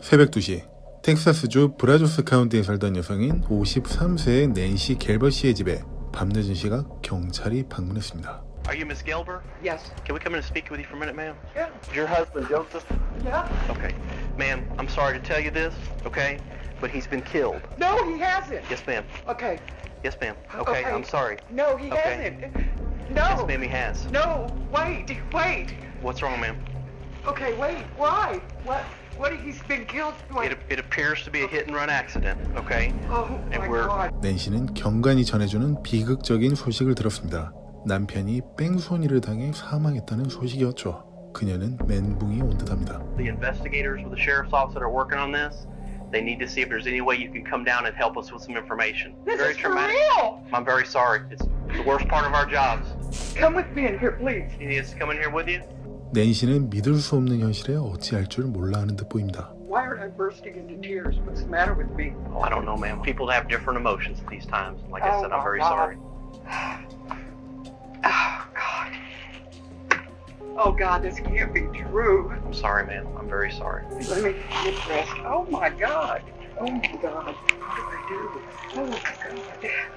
새벽 2시 텍사스주 브라조스 카운티에 살던 여성인 53세의 낸시 갤버 씨의 집에 밤늦은 시각 경찰이 방문했습니다. Are you Miss Gelber? Yes. Can we come in and speak with you for a minute, ma'am? Yeah. Is your husband Joseph? Yeah. Okay. Ma'am, I'm sorry to tell you this, okay? But he's been killed. No, he hasn't. Yes, ma'am. Okay. Yes, ma'am. Okay, I'm sorry. No, he Okay. hasn't. No. Yes, ma'am, he has. No. Wait. What's wrong, ma'am? Okay, wait. Why? What? He's been killed. Wait. It appears to be a hit-and-run accident, okay? Oh and my we're- God. 낸시는 경관이 전해주는 비극적인 소식을 들었습니다. 남편이 뺑소니를 당해 사망했다는 소식이었죠. 그녀는 멘붕이 온 듯합니다. The investigators with the sheriff's office that are working on this, they need to see if there's any way you can come down and help us with some information. This Very is for traumatic. real. I'm very sorry. It's the worst part of our jobs. Come with me in here, please. You need us to come in here with you? 낸시는 믿을 수 없는 현실에 어찌할 줄 몰라 하는 듯 보입니다. Why aren't I bursting into tears? What's the matter with me? Oh, I don't know, ma'am. People have different emotions at these times. Like I said, I'm very God. sorry. Oh God. Oh God, this can't be true. I'm sorry, ma'am. I'm very sorry. Let me get dressed. Oh my God. Oh my God. What do I do? Oh my God.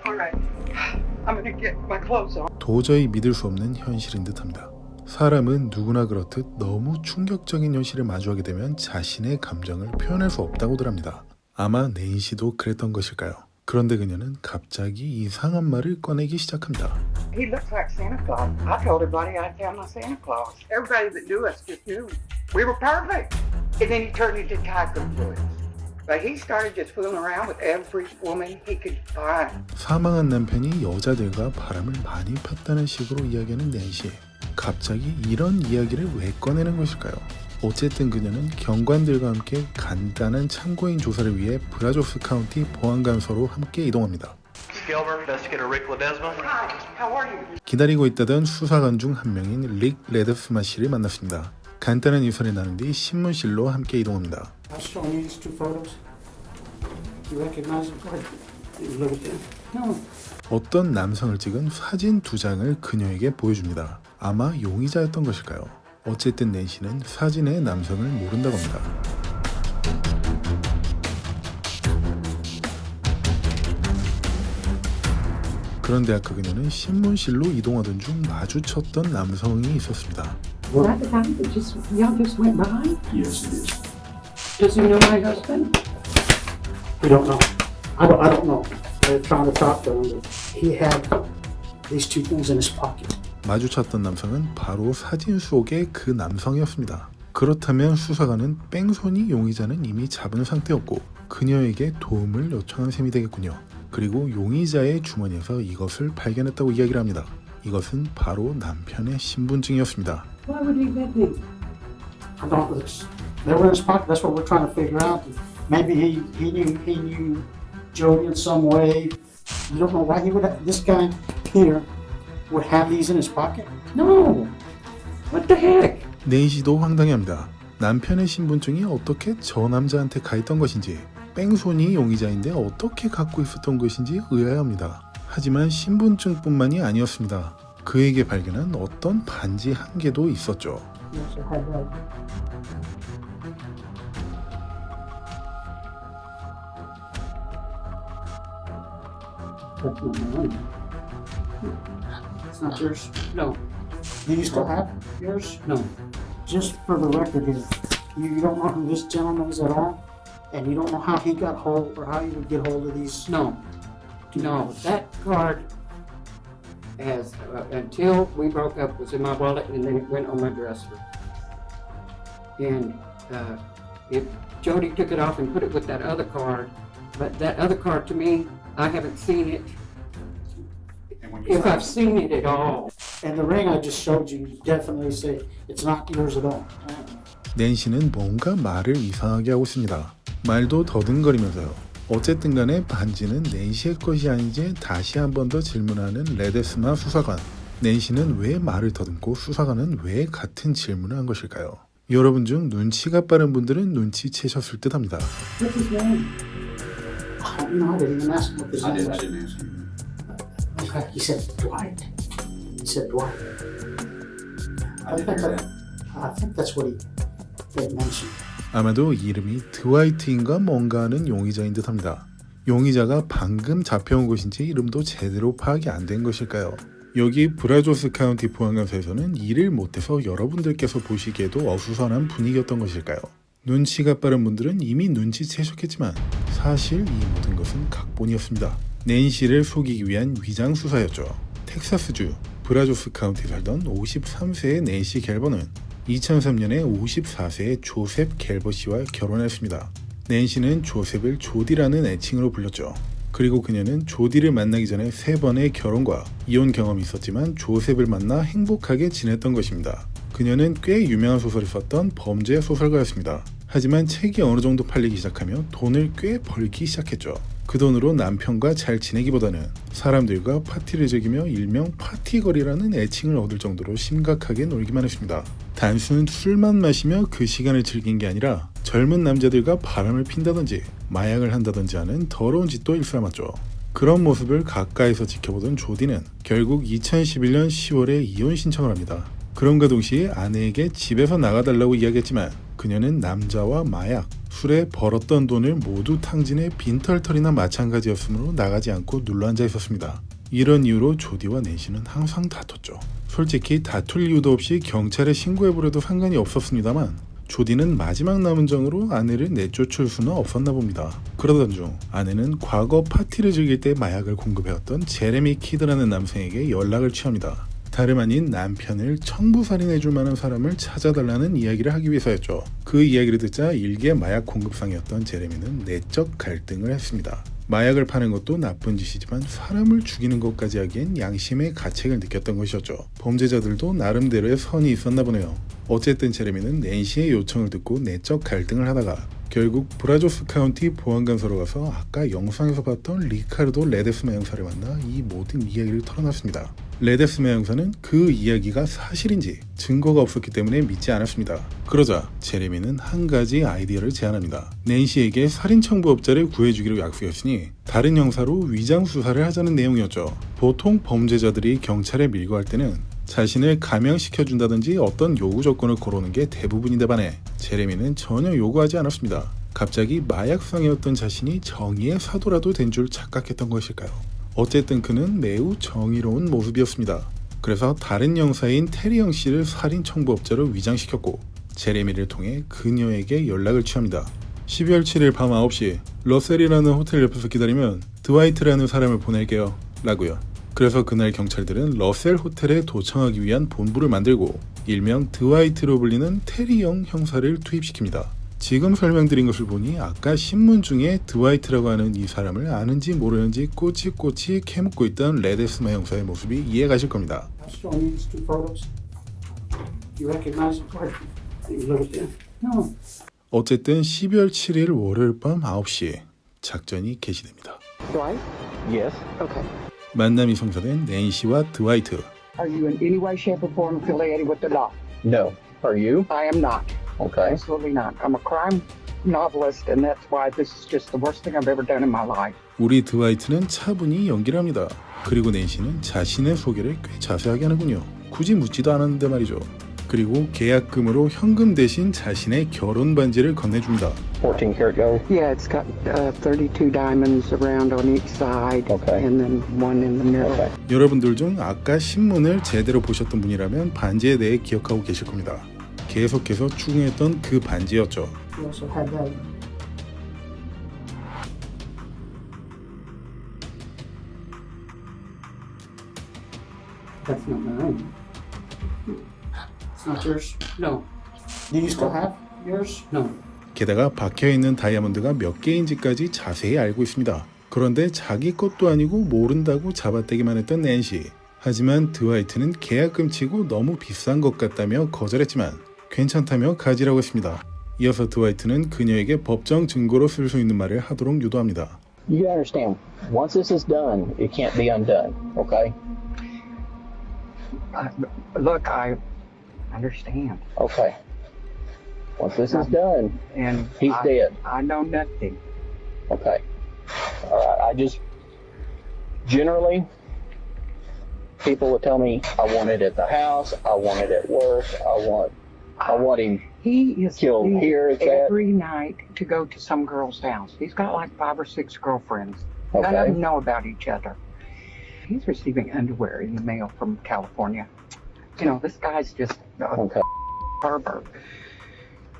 All right. I'm gonna get my clothes on. 도저히 믿을 수 없는 현실인 듯합니다. 사람은 누구나 그렇듯 너무 충격적인 현실을 마주하게 되면 자신의 감정을 표현할 수 없다고들 합니다. 아마 낸시도 그랬던 것일까요? 그런데 그녀는 갑자기 이상한 말을 꺼내기 시작합니다. He looks like Santa Claus. I told everybody I found my Santa Claus. Everybody that knew us just knew. We were perfect. And then he turned into Tiger Woods. But he started just fooling around with every woman he could find. 사망한 남편이 여자들과 바람을 많이 폈다는 식으로 이야기하는 낸시. 갑자기 이런 이야기를 왜 꺼내는 것일까요? 어쨌든 그녀는 경관들과 함께 간단한 참고인 조사를 위해 브라조스 카운티 보안관서로 함께 이동합니다. Gelber, investigator Rick Ledesma. Hi, how are you? 기다리고 있다던 수사관 중 한 명인 릭 레드스마 씨를 만났습니다. 간단한 인사를 나눈 뒤 신문실로 함께 이동합니다. I'll show you these two photos. You recognize them? You look at them. No. 어떤 남성을 찍은 사진 2장을 그녀에게 보여줍니다. 아마 용의자였던 것일까요? 어쨌든 낸시는 사진의 남성을 모른다고 합니다. 그런데 아까 그녀는 신문실로 이동하던 중 마주쳤던 남성이 있었습니다. Is that the guy that y'all just went by? Yes, it is. Does he know my husband? We don't know. I don't know. They're trying to talk to him. But he had these two things in his pocket. 마주쳤던 남성은 바로 사진 속의 그 남성이었습니다. 그렇다면 수사관은 뺑소니 용의자는 이미 잡은 상태였고 그녀에게 도움을 요청한 셈이 되겠군요. 그리고 용의자의 주머니에서 이것을 발견했다고 이야기를 합니다. 이것은 바로 남편의 신분증이었습니다. Why would he let me? I don't. They were in his pocket. That's what we're trying to figure out. Maybe he knew Jody in some way. You don't know why he would. This guy here would have these in his pocket. No. What the heck? 낸시도 황당해합니다. 남편의 신분증이 어떻게 저 남자한테 가 있던 것인지, 뺑소니 용의자인데 어떻게 갖고 있었던 것인지 의아해합니다. 하지만 신분증뿐만이 아니었습니다. 그에게 발견한 어떤 반지 한 개도 있었죠. Yes, I had that. That's not mine. It's not yours. No. Do you still have yours? No. Just for the record here, you don't know who this gentleman is at all, and you don't know how he got hold or how he would get hold of these. No. No. That card has until we broke up was in my wallet and then it went on my dresser. And if Jody took it off and put it with that other card, but that other card to me, I haven't seen it. If I've seen it at all. And the ring I just showed you, you definitely say it's not yours at all. 낸시는 뭔가 말을 이상하게 하고 있습니다. 말도 더듬거리면서요. 어쨌든 간에 반지는 낸시의 것이 아닌지 다시 한 번 더 질문하는 레데스마 수사관. 낸시는 왜 말을 더듬고 수사관은 왜 같은 질문을 한 것일까요? 여러분 중 눈치가 빠른 분들은 눈치채셨을 듯 합니다. What's his name? You know, I didn't even ask him what his I name didn't was. ask him. Okay, he said Dwight. He said Dwight. I didn't hear that. I think that's what he mentioned. 아마도 이름이 드와이트인가 뭔가 하는 용의자인 듯합니다. 용의자가 방금 잡혀온 곳인지 이름도 제대로 파악이 안 된 것일까요? 여기 브라조스 카운티 보안관서에서는 일을 못해서 여러분들께서 보시기에도 어수선한 분위기였던 것일까요? 눈치가 빠른 분들은 이미 눈치채셨겠지만 사실 이 모든 것은 각본이었습니다. 낸시를 속이기 위한 위장 수사였죠. 텍사스주 브라조스 카운티 살던 53세의 낸시 갤버는 2003년에 54세의 조셉 갤버 씨와 결혼했습니다. 낸시는 조셉을 조디라는 애칭으로 불렸죠. 그리고 그녀는 조디를 만나기 전에 3번의 결혼과 이혼 경험이 있었지만 조셉을 만나 행복하게 지냈던 것입니다. 그녀는 꽤 유명한 소설을 썼던 범죄 소설가였습니다. 하지만 책이 어느 정도 팔리기 시작하며 돈을 꽤 벌기 시작했죠. 그 돈으로 남편과 잘 지내기보다는 사람들과 파티를 즐기며 일명 파티거리라는 애칭을 얻을 정도로 심각하게 놀기만 했습니다. 단순 술만 마시며 그 시간을 즐긴 게 아니라 젊은 남자들과 바람을 핀다든지 마약을 한다든지 하는 더러운 짓도 일삼았죠. 그런 모습을 가까이서 지켜보던 조디는 결국 2011년 10월에 이혼 신청을 합니다. 그럼과 동시에 아내에게 집에서 나가달라고 이야기했지만 그녀는 남자와 마약, 술에 벌었던 돈을 모두 탕진해 빈털털이나 마찬가지였으므로 나가지 않고 눌러앉아 있었습니다. 이런 이유로 조디와 낸시는 항상 다퉜죠. 솔직히 다툴 이유도 없이 경찰에 신고해보려도 상관이 없었습니다만 조디는 마지막 남은 정으로 아내를 내쫓을 수는 없었나 봅니다. 그러던 중 아내는 과거 파티를 즐길 때 마약을 공급해왔던 제레미 키드라는 남성에게 연락을 취합니다. 다름 아닌 남편을 청부살인해줄 만한 사람을 찾아달라는 이야기를 하기 위해서였죠. 그 이야기를 듣자 일개 마약 공급상이었던 제레미는 내적 갈등을 했습니다. 마약을 파는 것도 나쁜 짓이지만 사람을 죽이는 것까지 하기엔 양심의 가책을 느꼈던 것이었죠. 범죄자들도 나름대로의 선이 있었나 보네요. 어쨌든 제레미는 낸시의 요청을 듣고 내적 갈등을 하다가 결국 브라조스 카운티 보안관서로 가서 아까 영상에서 봤던 리카르도 레데스마 형사를 만나 이 모든 이야기를 털어놨습니다. 레데스마 형사는 그 이야기가 사실인지 증거가 없었기 때문에 믿지 않았습니다. 그러자 제레미는 한 가지 아이디어를 제안합니다. 낸시에게 살인청부업자를 구해주기로 약속했으니 다른 형사로 위장 수사를 하자는 내용이었죠. 보통 범죄자들이 경찰에 밀고 할 때는 자신을 감형시켜준다든지 어떤 요구 조건을 걸어오는 게 대부분인데 반해 제레미는 전혀 요구하지 않았습니다. 갑자기 마약상이었던 자신이 정의의 사도라도 된 줄 착각했던 것일까요? 어쨌든 그는 매우 정의로운 모습이었습니다. 그래서 다른 형사인 테리 형 씨를 살인 청부업자로 위장시켰고 제레미를 통해 그녀에게 연락을 취합니다. 12월 7일 밤 9시 러셀이라는 호텔 옆에서 기다리면 드와이트라는 사람을 보낼게요 라고요. 그래서 그날 경찰들은 러셀 호텔에 도청하기 위한 본부를 만들고 일명 드와이트로 불리는 테리 형 형사를 투입시킵니다. 지금 설명드린 것을 보니 아까 신문 중에 드와이트라고 하는 이 사람을 아는지 모르는지 꼬치꼬치 캐묻고 있던 레데스마 형사의 모습이 이해가실 겁니다. Show me these two photos. You recognize them? You look at them? No. 어쨌든 12월 7일 월요일 밤 9시 작전이 개시됩니다. Dwight? Yes. Okay. 만남이 성사된 낸시와 드와이트. Are you in any way, shape, or form affiliated with the law? No. Are you? I am not. Okay. Absolutely not. I'm a crime novelist, and that's why this is just the worst thing I've ever done in my life. 우리 드와이트는 차분히 연기를 합니다. 그리고 낸시는 자신의 소개를 꽤 자세하게 하는군요. 굳이 묻지도 않았는데 말이죠. 그리고 계약금으로 현금 대신 자신의 결혼 반지를 건네줍니다. 14 karat gold. Yeah, it's got 32 diamonds around on each side, Okay. and then one in the middle. Okay. 여러분들 중 아까 신문을 제대로 보셨던 분이라면 반지에 대해 기억하고 계실 겁니다. 계속해서 추궁했던 그 반지였죠. You also had that. That's not mine. It's not yours. No, Do you still have yours? no. 게다가 박혀있는 다이아몬드가 몇 개인지까지 자세히 알고 있습니다. 그런데 자기 것도 아니고 모른다고 잡아떼기만 했던 낸시. 하지만 드와이트는 계약금 치고 너무 비싼 것 같다며 거절했지만 괜찮다며 가지라고 했습니다. 이어서 드와이트는 그녀에게 법정 증거로 쓸 수 있는 말을 하도록 유도합니다. You understand, once this is done, it can't be undone, okay? Look, I understand, Okay. Once this is done, and he's dead. I know nothing. Okay. All right, I just, generally, people would tell me, I want it at the house, I want it at work, I want him He is Killed leaving here, is that? every night to go to some girl's house. He's got like 5 or 6 girlfriends. None of Okay. them know about each other. He's receiving underwear in the mail from California. You know, this guy's just a Okay. pervert.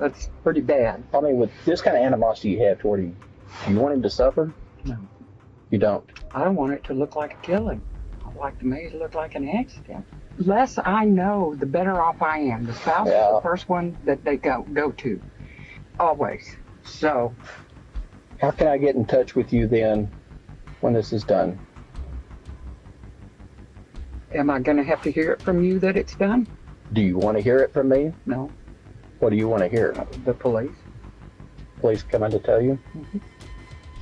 That's pretty bad. I mean, with this kind of animosity you have toward him, do you want him to suffer? No. You don't. I don't want it to look like a killing. I'd like to make it look like an accident. Less I know, the better off I am. The spouse is Yeah. the first one that they go to. Always. So, How can I get in touch with you then when this is done? am I going to have to hear it from you that it's done? Do you want to hear it from me? No. What do you want to hear? The police. Police come in to tell you?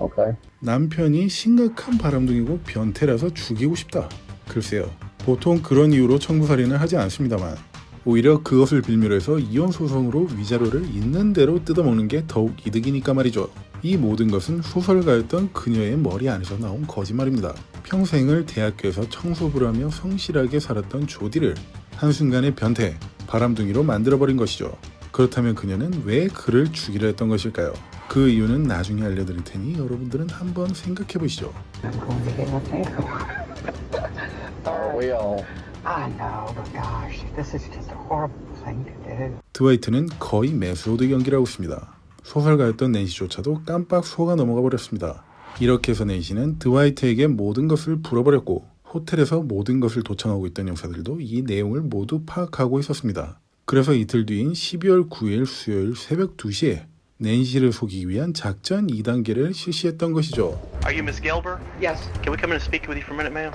Okay. 남편이 심각한 바람둥이고 변태라서 죽이고 싶다. 글쎄요. 보통 그런 이유로 청부살인을 하지 않습니다만 오히려 그것을 빌미로 해서 이혼 소송으로 위자료를 있는 대로 뜯어먹는 게 더욱 이득이니까 말이죠. 이 모든 것은 소설가였던 그녀의 머리 안에서 나온 거짓말입니다. 평생을 대학교에서 청소부를 하며 성실하게 살았던 조디를 한순간에 변태, 바람둥이로 만들어버린 것이죠. 그렇다면 그녀는 왜 그를 죽이려 했던 것일까요? 그 이유는 나중에 알려드릴 테니 여러분들은 한번 생각해 보시죠. I'm going to hell too. Are we all? I know, but gosh, this is just a horrible thing to do. 드와이트는 거의 메소드 연기라고 했습니다. 소설가였던 낸시조차도 깜빡 속아 넘어가 버렸습니다. 이렇게 해서 낸시는 드와이트에게 모든 것을 풀어버렸고 호텔에서 모든 것을 도청하고 있던 형사들도 이 내용을 모두 파악하고 있었습니다. 그래서 이틀 뒤인 12월 9일 수요일 새벽 2시에 낸시를 속이기 위한 작전 2단계를 실시했던 것이죠. Are you Miss Gelber? Yes. Can we come in and speak with you for a minute, ma'am?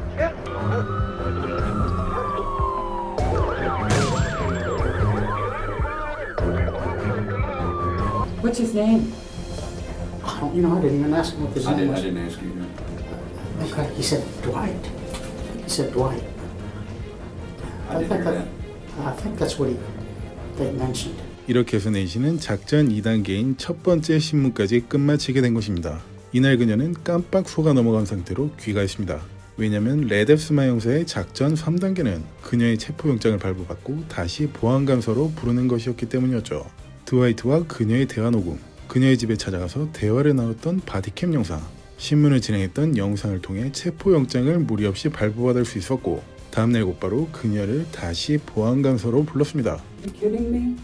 What's his name? You know, I didn't even ask him what his name was. didn't ask you that. Okay, he said Dwight. He said Dwight. I did hear that. I think that's what they mentioned. 이렇게 해서 낸시는 작전 2단계인 첫 번째 신문까지 끝마치게 된 것입니다. 이날 그녀는 깜빡 속아 넘어간 상태로 귀가했습니다. 왜냐면 레뎁스마 형사의 작전 3단계는 그녀의 체포영장을 발부받고 다시 보안감사로 부르는 것이었기 때문이었죠. 드와이트와 그녀의 대화 녹음, 그녀의 집에 찾아가서 대화를 나눴던 바디캠 영상, 신문을 진행했던 영상을 통해 체포영장을 무리 없이 발부받을 수 있었고 다음날 곧바로 그녀를 다시 보안감사로 불렀습니다. You kidding me?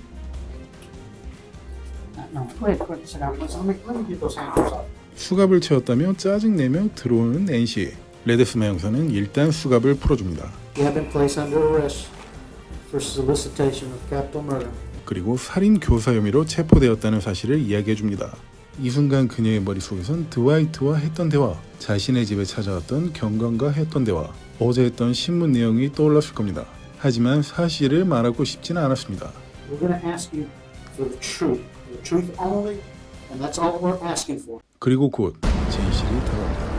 No, go ahead, sit down. Let me get those handcuffs off. 수갑을 채웠다며 짜증내며 들어오는 낸시. 레데스마 형사는 일단 수갑을 풀어줍니다. You have been placed under arrest for solicitation of capital murder. 그리고 살인 교사 혐의로 체포되었다는 사실을 이야기해줍니다. 이 순간 그녀의 머릿속에선 드와이트와 했던 대화, 자신의 집에 찾아왔던 경관과 했던 대화, 어제 했던 신문 내용이 떠올랐을 겁니다. 하지만 사실을 말하고 싶지는 않았습니다. We're going to ask you for the truth only, and that's all we're asking for. 그리고 곧 진실이 다가옵니다.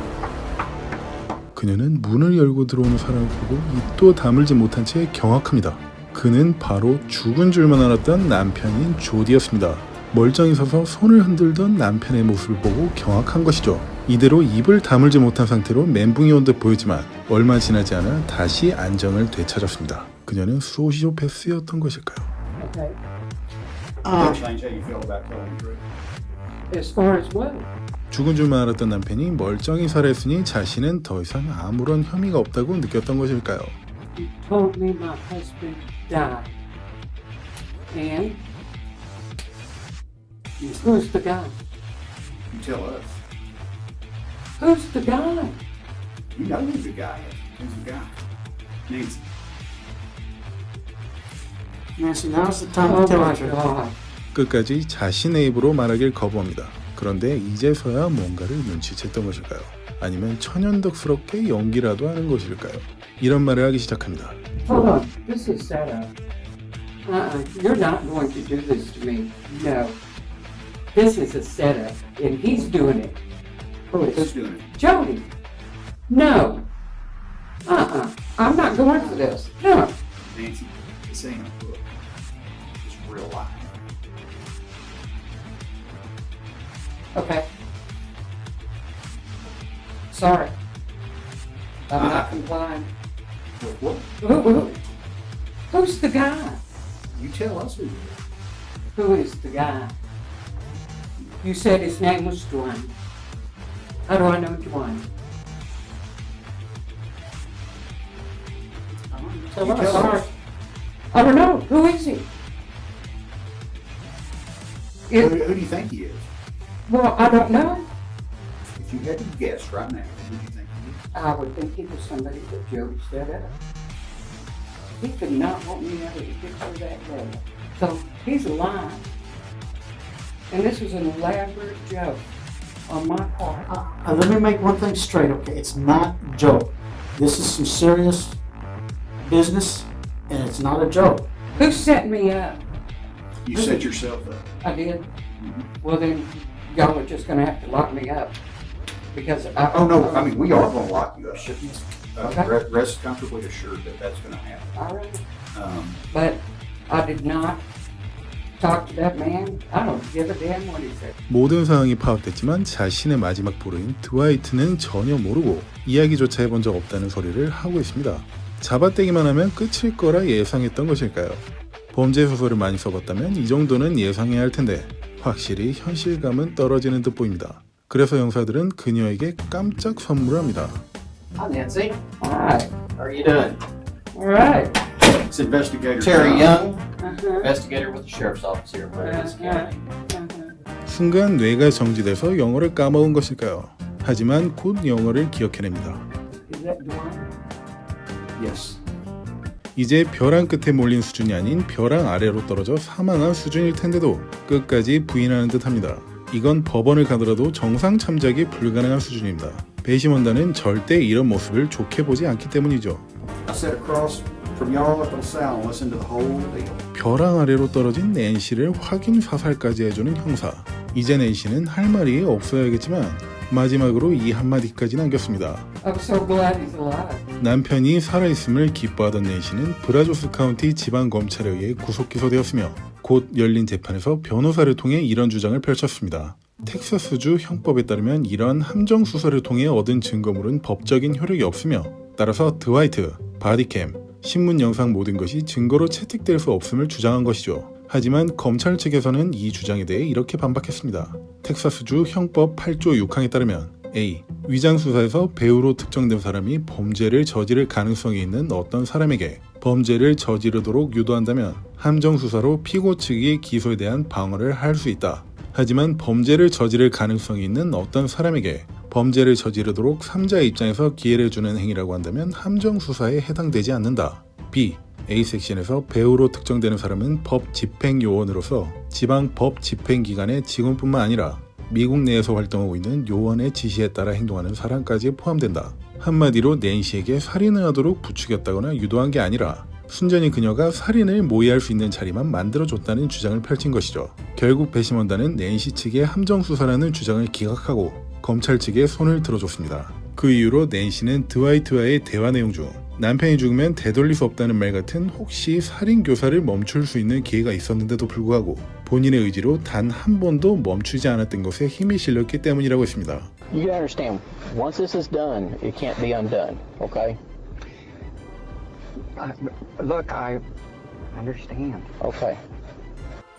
그녀는 문을 열고 들어오는 사람을 보고 입도 다물지 못한 채 경악합니다. 그는 바로 죽은 줄만 알았던 남편인 조디였습니다. 멀쩡히 서서 손을 흔들던 남편의 모습을 보고 경악한 것이죠. 이대로 입을 다물지 못한 상태로 멘붕이 온 듯 보였지만 얼마 지나지 않아 다시 안정을 되찾았습니다. 그녀는 소시오패스였던 것일까요? Okay. Change how you feel about telling the truth. As far as what? 죽은 줄만 알았던 남편이 멀쩡히 살아있으니 자신은 더 이상 아무런 혐의가 없다고 느꼈던 것일까요? You told me my husband died. And? Who's the guy? You tell us. Who's the guy? You know who the guy is. Who's the guy? Nancy. Nancy, now's the time Oh to tell my the truth. God. 끝까지 자신의 입으로 말하길 거부합니다. 그런데 이제서야 뭔가를 눈치챘던 것일까요? 아니면 천연덕스럽게 연기라도 하는 것일까요? 이런 말을 하기 시작합니다. Hold on. This is set up. You're not going to do this to me. No. This is a setup, and he's doing it. Who Who's is? doing it? Jody. No. I'm not going for this. No. Nancy. This ain't a book. It's real life. Okay. Sorry. I'm not complying. With what? Who's the guy? You tell us who it is. Who is the guy? You said his name was Dwayne. How do I know Dwayne? Tell You us. tell us. I don't know. Who is he? Who do you think he is? Well, I don't know. If you had to guess right now, who do you think he is? I would think he was somebody that Jody set up. He could not want me ever to get through that day. So he's lying. And this was an elaborate joke on my part. Let me make one thing straight, okay? It's not a joke. This is some serious business, and it's not a joke. Who set me up? You set yourself up. I did. Well, then y'all are just gonna have to lock me up because I. Oh, no, I mean, we are gonna lock you up. Okay. Rest comfortably assured that that's gonna happen. All right. But But I did not talk to that man. I don't give a damn what he said. 모든 상황이 파악됐지만 자신의 마지막 보루인 드와이트는 전혀 모르고 이야기조차 해본 적 없다는 소리를 하고 있습니다. 잡아떼기만 하면 끝일 거라 예상했던 것일까요? 범죄 소설을 많이 써봤다면 이 정도는 예상해야 할 텐데 확실히 현실감은 떨어지는 듯 보입니다. 그래서 형사들은 그녀에게 깜짝 선물을 합니다. Hi, Nancy. All right. How are you doing? All right. it's investigator. Terry Tom. Young, Uh-huh. investigator with the Sheriff's Office here in Fairbanks County. 순간 뇌가 정지돼서 영어를 까먹은 것일까요? 하지만 곧 영어를 기억해냅니다. Is that Dwayne? Yes. 이제 벼랑 끝에 몰린 수준이 아닌 벼랑 아래로 떨어져 사망한 수준일 텐데도 끝까지 부인하는 듯합니다. 이건 법원을 가더라도 정상 참작이 불가능한 수준입니다. 배심원단은 절대 이런 모습을 좋게 보지 않기 때문이죠. I sat across from y'all at LaSalle and listened to the whole deal. 벼랑 아래로 떨어진 낸시를 확인 사살까지 해주는 형사. 이제 낸시는 할 말이 없어야겠지만 마지막으로 이 한마디까지 남겼습니다. I'm so glad he's alive. 남편이 살아있음을 기뻐하던 낸시는 브라조스 카운티 지방검찰에 의해 구속 기소되었으며 곧 열린 재판에서 변호사를 통해 이런 주장을 펼쳤습니다. 텍사스주 형법에 따르면 이러한 함정 수사를 통해 얻은 증거물은 법적인 효력이 없으며 따라서 드와이트, 바디캠, 신문 영상 모든 것이 증거로 채택될 수 없음을 주장한 것이죠. 하지만 검찰 측에서는 이 주장에 대해 이렇게 반박했습니다. 텍사스주 형법 8조 6항에 따르면 A. 위장 수사에서 배우로 특정된 사람이 범죄를 저지를 가능성이 있는 어떤 사람에게 범죄를 저지르도록 유도한다면 함정 수사로 피고 측이 기소에 대한 방어를 할 수 있다. 하지만 범죄를 저지를 가능성이 있는 어떤 사람에게 범죄를 저지르도록 3자의 입장에서 기회를 주는 행위라고 한다면 함정 수사에 해당되지 않는다. B. A 섹션에서 배우로 특정되는 사람은 법 집행 요원으로서 지방 법 집행 기관의 직원뿐만 아니라 미국 내에서 활동하고 있는 요원의 지시에 따라 행동하는 사람까지 포함된다. 한마디로 낸시에게 살인을 하도록 부추겼다거나 유도한 게 아니라 순전히 그녀가 살인을 모의할 수 있는 자리만 만들어줬다는 주장을 펼친 것이죠. 결국 배심원단은 낸시 측의 함정수사라는 주장을 기각하고 검찰 측에 손을 들어줬습니다. 그 이후로 낸시는 드와이트와의 대화 내용 중 남편이 죽으면 되돌릴 수 없다는 말 같은 혹시 살인교사를 멈출 수 있는 기회가 있었는데도 불구하고 본인의 의지로 단 한 번도 멈추지 않았던 것에 힘이 실렸기 때문이라고 했습니다. You gotta understand, once this is done, it can't be undone, okay? Look, I understand. Okay.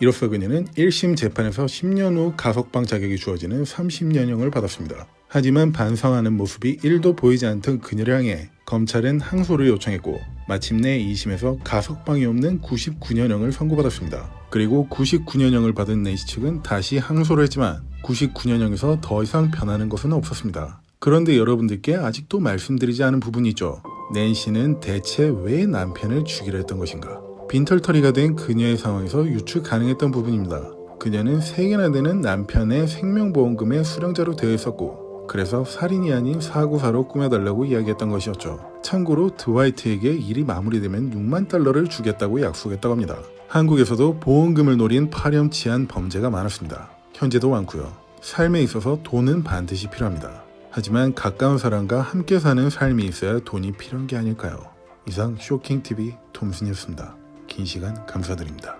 이로써 그녀는 1심 재판에서 10년 후 가석방 자격이 주어지는 30년형을 받았습니다. 하지만 반성하는 모습이 1도 보이지 않던 그녀를 향해 검찰은 항소를 요청했고 마침내 2심에서 가석방이 없는 99년형을 선고받았습니다. 그리고 99년형을 받은 낸시 측은 다시 항소를 했지만 99년형에서 더 이상 변하는 것은 없었습니다. 그런데 여러분들께 아직도 말씀드리지 않은 부분이 있죠. 낸시는 대체 왜 남편을 죽이려 했던 것인가? 빈털터리가 된 그녀의 상황에서 유추 가능했던 부분입니다. 그녀는 3개나 되는 남편의 생명보험금의 수령자로 되어 있었고 그래서 살인이 아닌 사고사로 꾸며달라고 이야기했던 것이었죠. 참고로 드와이트에게 일이 마무리되면 $60,000를 주겠다고 약속했다고 합니다. 한국에서도 보험금을 노린 파렴치한 범죄가 많았습니다. 현재도 많고요. 삶에 있어서 돈은 반드시 필요합니다. 하지만 가까운 사람과 함께 사는 삶이 있어야 돈이 필요한 게 아닐까요? 이상 쇼킹TV 톰슨이었습니다. 긴 시간 감사드립니다.